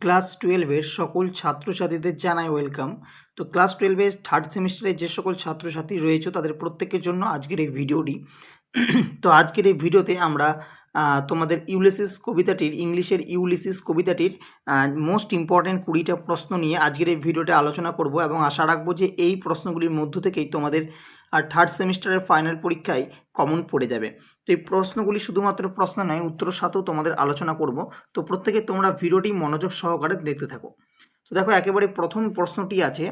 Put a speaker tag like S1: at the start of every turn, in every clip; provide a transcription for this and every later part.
S1: Class 12-এর সকল ছাত্রছাত্রীদের জানাই ওয়েলকাম। তো ক্লাস 12-এর থার্ড সেমিস্টারে যে সকল ছাত্রছাত্রী রয়েছে তাদের প্রত্যেকের জন্য আজকের এই ভিডিওটি। তো আজকের এই ভিডিওতে আমরা তোমাদের ইউলিসিস কবিতাটির ইংলিশের ইউলিসিস কবিতাটির মোস্ট ইম্পর্ট্যান্ট 20টা প্রশ্ন নিয়ে আজকের এই ভিডিওতে আলোচনা করব এবং আশা রাখবো যে এই প্রশ্নগুলির মধ্য থেকেই তোমাদের থার্ড সেমিস্টারের ফাইনাল পরীক্ষায় কমন পড়ে যাবে। তো এই প্রশ্নগুলি শুধুমাত্র প্রশ্ন নয়, উত্তরের সাথেও তোমাদের আলোচনা করব। তো প্রত্যেকে তোমরা ভিডিওটি মনোযোগ সহকারে দেখতে থাকো। তো দেখো, একেবারে প্রথম প্রশ্নটি আছে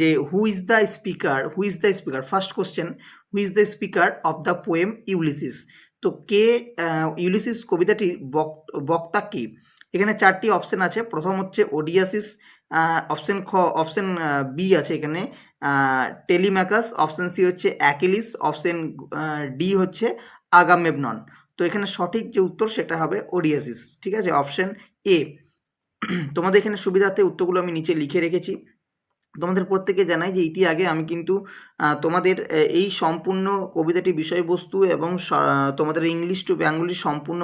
S1: যে who is the speaker first question, who is the speaker of the poem Ulysses. তো কে ইউলিসিস কবিতাটির বক্তা কে? এখানে চারটি অপশন আছে। প্রথম হচ্ছে ওডিয়াসিস, অপশন বি আছে এখানে টেলিম্যাকাস, অপশন সি হচ্ছে অ্যাকিলিস, অপশন ডি হচ্ছে আগামেমনন। তো এখানে সঠিক যে উত্তর সেটা হবে ওডিয়াসিস। ঠিক আছে, অপশন এ। তোমাদের এখানে সুবিধার্থে উত্তরগুলো আমি নিচে লিখে রেখেছি। তোমাদের প্রত্যেকে জানাই যে আগে আমি কিন্তু তোমাদের এই সম্পূর্ণ কবিতাটি বিষয়বস্তু এবং তোমাদের ইংলিশ টু বেঙ্গলি সম্পূর্ণ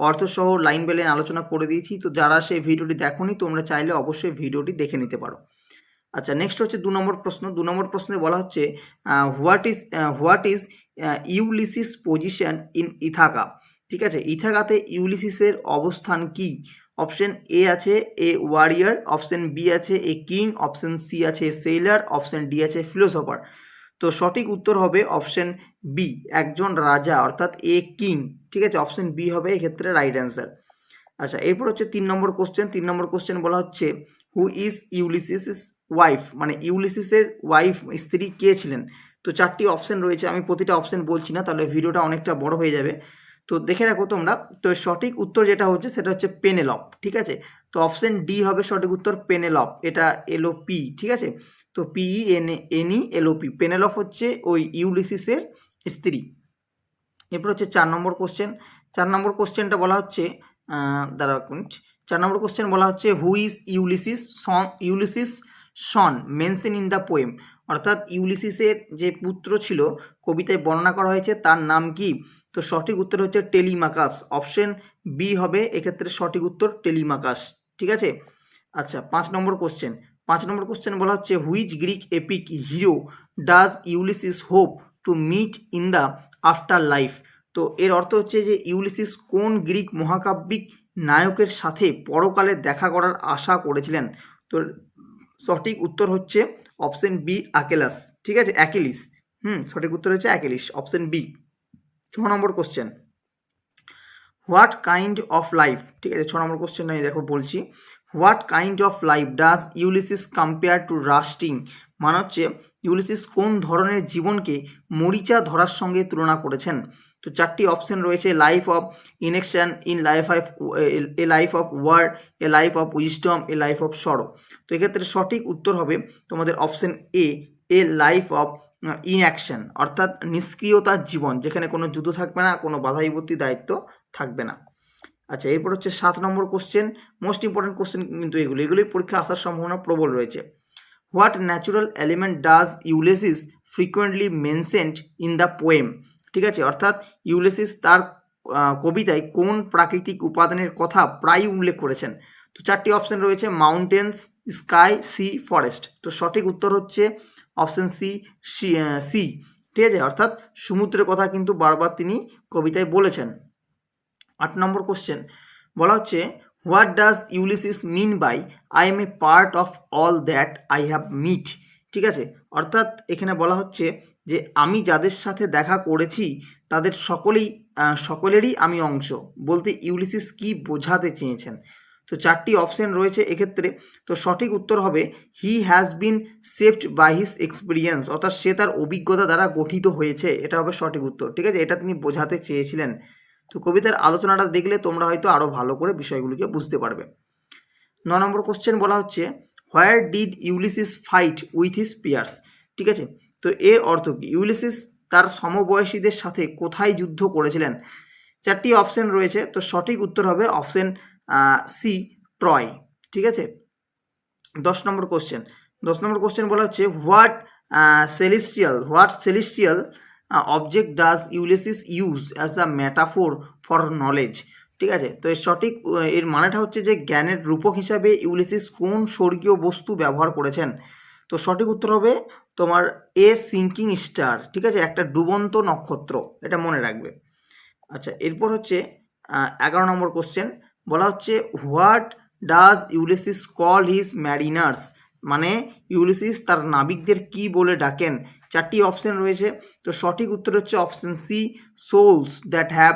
S1: অর্থসহ লাইন বাই লাইন আলোচনা করে দিয়েছি। তো যারা সেই ভিডিওটি দেখোনি তোমরা চাইলে অবশ্যই ভিডিওটি দেখে নিতে পারো। আচ্ছা, নেক্সট হচ্ছে 2 নম্বর প্রশ্ন। 2 নম্বর প্রশ্নে বলা হচ্ছে what is Ulysses position in Ithaca. ঠিক আছে, ইথাকাতে ইউলিসিসের অবস্থান কি? অপশন এ আছে এ ওয়ারিয়ার, অপশন বি আছে এ কিং, অপশন সি আছে সেলার, অপশন ডি আছে ফিলোসফার। তো সঠিক উত্তর হবে অপশন বি, একজন রাজা, অর্থাৎ এ কিং। ঠিক আছে, অপশন বি হবে এক্ষেত্রে রাইট অ্যান্সার। আচ্ছা, এরপর হচ্ছে 3 নম্বর কোশ্চেন। 3 নম্বর কোশ্চেন বলা হচ্ছে হু ইজ ইউলিসিস ওয়াইফ, মানে ইউলিসিসের ওয়াইফ, স্ত্রী কে ছিলেন? তো চারটি অপশন রয়েছে, আমি প্রতিটা অপশন বলছি না, তাহলে ভিডিওটা অনেকটা বড় হয়ে যাবে। তো দেখে রাখো তোমরা। তো সঠিক উত্তর যেটা হচ্ছে সেটা হচ্ছে পেনেলপ। ঠিক আছে, তো অপশন ডি হবে সঠিক উত্তর, পেনেলপ। এটা এলওপি। ঠিক আছে, তো PENELOP, পেনেলপ হচ্ছে ওই ইউলিসিসের স্ত্রী। এরপর হচ্ছে 4 নম্বর কোশ্চেন। 4 নম্বর কোশ্চেনটা বলা হচ্ছে দাঁড়াও এক মিনিট। 4 নম্বর কোশ্চেন বলা হচ্ছে who is Ulysses Son mention in the poem. অর্থাৎ ইউলিসিসের যে পুত্র ছিল কবিতায় বর্ণনা করা হয়েছে তার নাম কি? তো সঠিক উত্তর হচ্ছে টেলিমাকাস। অপশন বি হবে এক্ষেত্রে সঠিক উত্তর, টেলিমাকাস। ঠিক আছে। আচ্ছা, 5 নম্বর কোশ্চেন। 5 নম্বর কোশ্চেন বলা হচ্ছে which Greek epic hero does Ulysses hope to meet in the afterlife. তো এর অর্থ হচ্ছে যে ইউলিসিস কোন গ্রিক মহাকাব্যিক নায়কের সাথে পরকালে দেখা করার আশা করেছিলেন? তো সঠিক উত্তর হচ্ছে অপশন বি, অ্যাকিলাস। ঠিক আছে, অ্যাকিলিস। সঠিক উত্তর হচ্ছে অ্যাকিলিস, অপশন বি। 6 নম্বর question, what kind of life. ঠিক আছে, 6 নম্বর কোশ্চেন আমি দেখো বলছি, what kind of life does Ulysses compare to rusting. মানে হচ্ছে ইউলিসিস কোন ধরনের জীবনকে মরিচা ধরার সঙ্গে তুলনা করেছেন? তো চারটি অপশন রয়েছে, life of inaction, a life of war, a life of wisdom, a life of sorrow. তো এক্ষেত্রে সঠিক উত্তর হবে তোমাদের option a life of inaction, অর্থাৎ নিষ্ক্রিয়তার জীবন, যেখানে কোনো যুদ্ধ থাকবে না, কোনো বাধা বিপত্তি দায়িত্ব থাকবে না। আচ্ছা, এরপর হচ্ছে 7 নম্বর কোশ্চেন। মোস্ট ইম্পর্টেন্ট কোশ্চেন কিন্তু এগুলি পরীক্ষা আসার সম্ভাবনা প্রবল রয়েছে। What natural element does Ulysses frequently mentioned in the poem. ঠিক আছে, অর্থাৎ ইউলিসিস তার কবিতায় কোন প্রাকৃতিক উপাদানের কথা প্রায় উল্লেখ করেছেন? তো চারটি অপশন রয়েছে, মাউন্টেন্স, স্কাই, সি, ফরেস্ট। তো সঠিক উত্তর হচ্ছে অপশন সি, সি। ঠিক আছে, অর্থাৎ সমুদ্রের কথা কিন্তু বারবার তিনি কবিতায় বলেছেন। 8 নম্বর কোশ্চেন বলা হচ্ছে what does Ulysses mean by I am a part of all that I have met. ঠিক আছে, অর্থাৎ এখানে বলা হচ্ছে যে আমি যাদের সাথে দেখা করেছি তাদের সকলেরই আমি অংশ, বলতে ইউলিসিস কি বোঝাতে চেয়েছেন? তো চারটি অপশন রয়েছে এক্ষেত্রে। তো সঠিক উত্তর হবে he has been shaped by his experience, অর্থাৎ সে তার অভিজ্ঞতা দ্বারা গঠিত হয়েছে, এটা হবে সঠিক উত্তর। ঠিক আছে, এটা তিনি বোঝাতে চেয়েছিলেন। তো কবিতার আলোচনাটা দেখলে তোমরা হয়তো আরও ভালো করে বিষয়গুলিকে বুঝতে পারবে। 9 নম্বর কোশ্চেন বলা হচ্ছে where did Ulysses fight with his peers. ঠিক আছে, তো এর অর্থ কি? ইউলিসিস তার সমবয়সীদের সাথে কোথায় যুদ্ধ করেছিলেন? চারটি অপশন রয়েছে, তো সঠিক উত্তর হবে অপশন সি, ট্রয়। ঠিক আছে। 10 নম্বর কোশ্চেন। 10 নম্বর কোশ্চেন বলা হচ্ছে what celestial object does Ulysses use as a metaphor for knowledge. ঠিক আছে, তো এর সঠিক এর মানেটা হচ্ছে যে জ্ঞানের রূপক হিসাবে ইউলিসিস কোন স্বর্গীয় বস্তু ব্যবহার করেছেন। তো সঠিক উত্তর হবে তোমার এ সিঙ্কিং স্টার, ঠিক আছে, একটা ডুবন্ত নক্ষত্র, এটা মনে রাখবে। আচ্ছা, এরপর হচ্ছে 11 নম্বর কোশ্চেন, বলা হচ্ছে what does Ulysses call his Mariners, মানে ইউলিসিস তার নাবিকদের কি বলে ডাকেন। 4টি অপশন রয়েছে, তো সঠিক উত্তর হচ্ছে option C, souls that have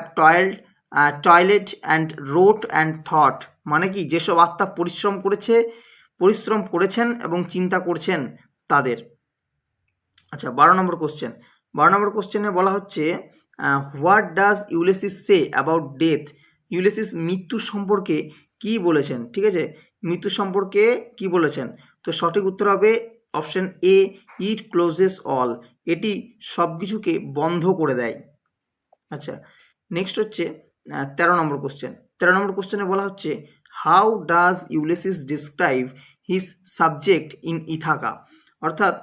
S1: toiled and wrought and thought, মানে কি যেসব আত্মা পরিশ্রম করেছেন এবং চিন্তা করছেন তাদের। আচ্ছা, 12 নম্বর কোশ্চেন, 12 নম্বর কোশ্চেনে বলা হচ্ছে what does Ulysses say about death, Ulysses মৃত্যু সম্পর্কে কি বলেছেন, ঠিক আছে, মৃত্যু সম্পর্কে কি বলেছেন। তো সঠিক উত্তর হবে option A, it clauses all, এটি সব কিছুকে বন্ধ করে দেয়। আচ্ছা, নেক্সট হচ্ছে 13 নম্বর কোশ্চেন, 13 নম্বর কোশ্চেনে বলা হচ্ছে how does Ulysses describe his subject in Ithaca, অর্থাৎ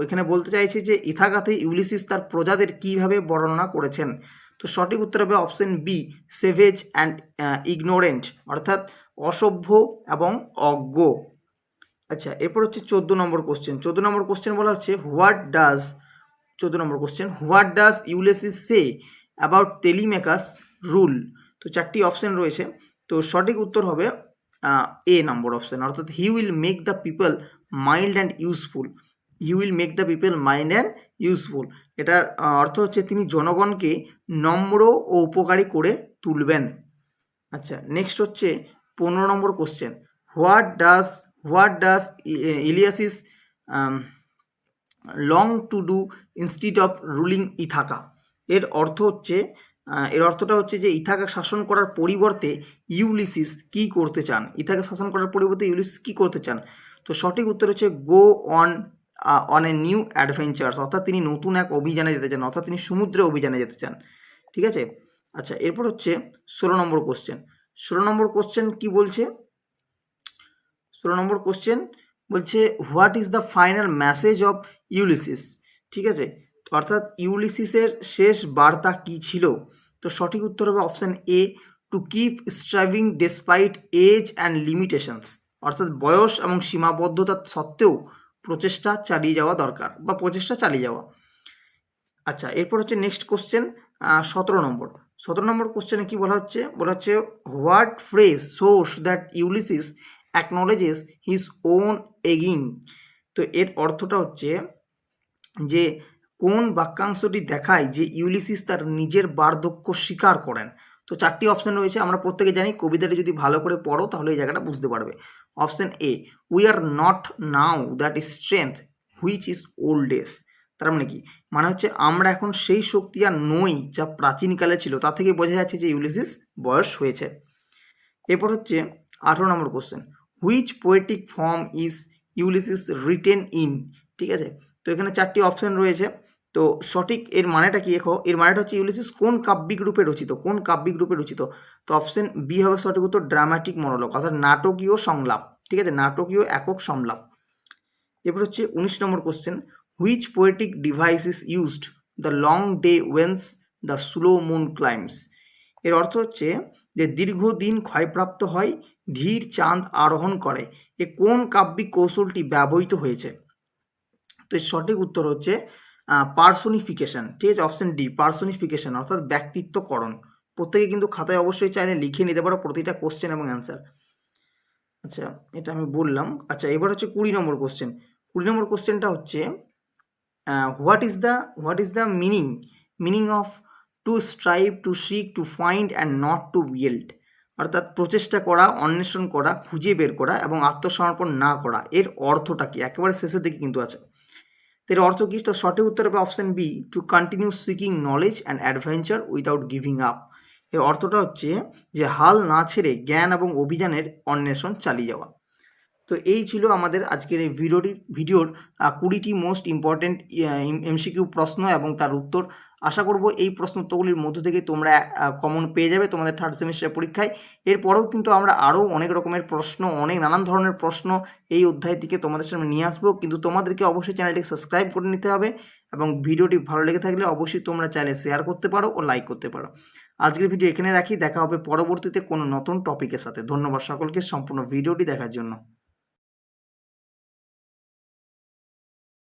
S1: এখানে বলতে চাইছে যে ইথাকাতে ইউলিসিস তার প্রজাদের কিভাবে বর্ণনা করেছেন। তো সঠিক উত্তর হবে অপশন বি, সেভেজ অ্যান্ড ইগনোরেন্ট, অর্থাৎ অসভ্য এবং অজ্ঞ। আচ্ছা, এরপর হচ্ছে 14 নম্বর কোশ্চেন, 14 নম্বর কোশ্চেন বলা হচ্ছে what does 14 number question, what does Ulysses say about Telemachus rule. তো 4টি অপশন রয়েছে, তো সঠিক উত্তর হবে এ নম্বর অপশন, অর্থাৎ he will make the people mild and useful, he will make the people mild and useful, এটার অর্থ হচ্ছে তিনি জনগণকে নম্র ও উপকারী করে তুলবেন। আচ্ছা, নেক্সট হচ্ছে 15 নম্বর question, what does Ulysses long to do instead of ruling Ithaca, এর অর্থটা হচ্ছে যে ইথাকা শাসন করার পরিবর্তে ইউলিসিস কি করতে চান, ইথাকা শাসন করার পরিবর্তে ইউলিসিস কি করতে চান। তো সঠিক উত্তর হচ্ছে go on a new adventure, অর্থাৎ তিনি নতুন এক অভিযানে যেতে চান, অর্থাৎ তিনি সমুদ্রে অভিযানে যেতে চান, ঠিক আছে। আচ্ছা, এরপর হচ্ছে 16 নম্বর কোশ্চেন, 16 নম্বর কোশ্চেন কি বলছে, 16 নম্বর কোশ্চেন বলছে what is the final message of Ulysses, ঠিক আছে, অর্থাৎ ইউলিসিসের শেষ বার্তা কি ছিল। তো সঠিক উত্তর হবে option A, to keep striving despite age and limitations, অর্থাৎ বয়স এবং সীমাবদ্ধতা সত্ত্বেও প্রচেষ্টা চালিয়ে যাওয়া দরকার বা প্রচেষ্টা চালিয়ে যাওয়া। আচ্ছা, এরপর হচ্ছে নেক্সট কোশ্চেন 17 নম্বর, 17 নম্বর কোশ্চেনে কি বলা হচ্ছে what phrase shows that Ulysses acknowledges his own এগিং। তো এর অর্থটা হচ্ছে যে কোন বাক্যাংশটি দেখায় যে ইউলিসিস তার নিজের বার্ধক্য স্বীকার করেন। তো 4টি অপশন রয়েছে, আমরা প্রত্যেকে জানি, কবিতাটি যদি ভালো করে পড়ো তাহলে এই জায়গাটা বুঝতে পারবে। Option A, we are not now that strength which is old age, তার মানে কি, মানে হচ্ছে আমরা এখন সেই শক্তি আর নই যা প্রাচীনকালে ছিল, তা থেকে বোঝা যাচ্ছে যে ইউলিসিস বয়স হয়েছে। এরপর হচ্ছে 18 নম্বর question, which poetic form is Ulysses written in, ঠিক আছে, তো এখানে 4টি অপশন রয়েছে, তো সঠিক এর মানেটা কি দেখো, এর মানেটা হচ্ছে ইউলিসিস কোন কাব্যিক রূপে রচিত, তো অপশন বি হবে সঠিক উত্তর, ড্রামাটিক মনোলগ, অর্থাৎ নাটকীয় সংলাপ, ঠিক আছে, নাটকীয় একক সংলাপ। এরপর হচ্ছে 19 নম্বর question, which poetic device is used the long day wanes the slow moon climbs, এর অর্থ হচ্ছে যে দীর্ঘদিন ক্ষয়প্রাপ্ত হয়, ধীর চাঁদ আরোহণ করে, এ কোন কাব্যিক কৌশলটি ব্যবহৃত হয়েছে। তো এর সঠিক উত্তর হচ্ছে পার্সোনিফিকেশন, ঠিক আছে, অপশন ডি, পার্সোনিফিকেশন, অর্থাৎ ব্যক্তিত্বকরণ। প্রত্যেকে কিন্তু খাতায় অবশ্যই চাইলে লিখে নিতে পারো প্রতিটা কোশ্চেন এবং অ্যান্সার। আচ্ছা, এটা আমি বললাম। আচ্ছা, এবার হচ্ছে 20 নম্বর কোশ্চেন, 20 নম্বর কোশ্চেনটা হচ্ছে what is the meaning of two strive, to seek, to find and not to build, অর্থাৎ প্রচেষ্টা করা, অন্বেষণ করা, খুঁজে বের করা এবং আত্মসমর্পণ না করা, এর অর্থটা কি, একেবারে শেষের দিকে কিন্তু আছে। এর অর্থ কি, তো সঠিক উত্তর হবে option B, to continue seeking knowledge and adventure without giving up, এর অর্থটা হচ্ছে যে হাল না ছেড়ে জ্ঞান এবং অভিযানের অন্বেষণ চালিয়ে যাওয়া। তো এই ছিল আমাদের আজকের এই ভিডিওর 20টি মোস্ট ইম্পর্টেন্ট এমসিকিউ প্রশ্ন এবং তার উত্তর। আশা করব এই প্রশ্ন উত্তরগুলির মধ্য থেকে তোমরা কমন পেয়ে যাবে তোমাদের থার্ড সেমিস্টারের পরীক্ষায়। এরপরেও কিন্তু আমরা আরও অনেক রকমের প্রশ্ন, নানান ধরনের প্রশ্ন এই অধ্যায় থেকে তোমাদের সামনে নিয়ে আসবো, কিন্তু তোমাদেরকে অবশ্যই চ্যানেলটিকে সাবস্ক্রাইব করে নিতে হবে এবং ভিডিওটি ভালো লেগে থাকলে অবশ্যই তোমরা চাইলে শেয়ার করতে পারো ও লাইক করতে পারো। আজকের ভিডিও এখানে রাখি, দেখা হবে পরবর্তীতে কোনো নতুন টপিকের সাথে। ধন্যবাদ সকলকে সম্পূর্ণ ভিডিওটি দেখার জন্য।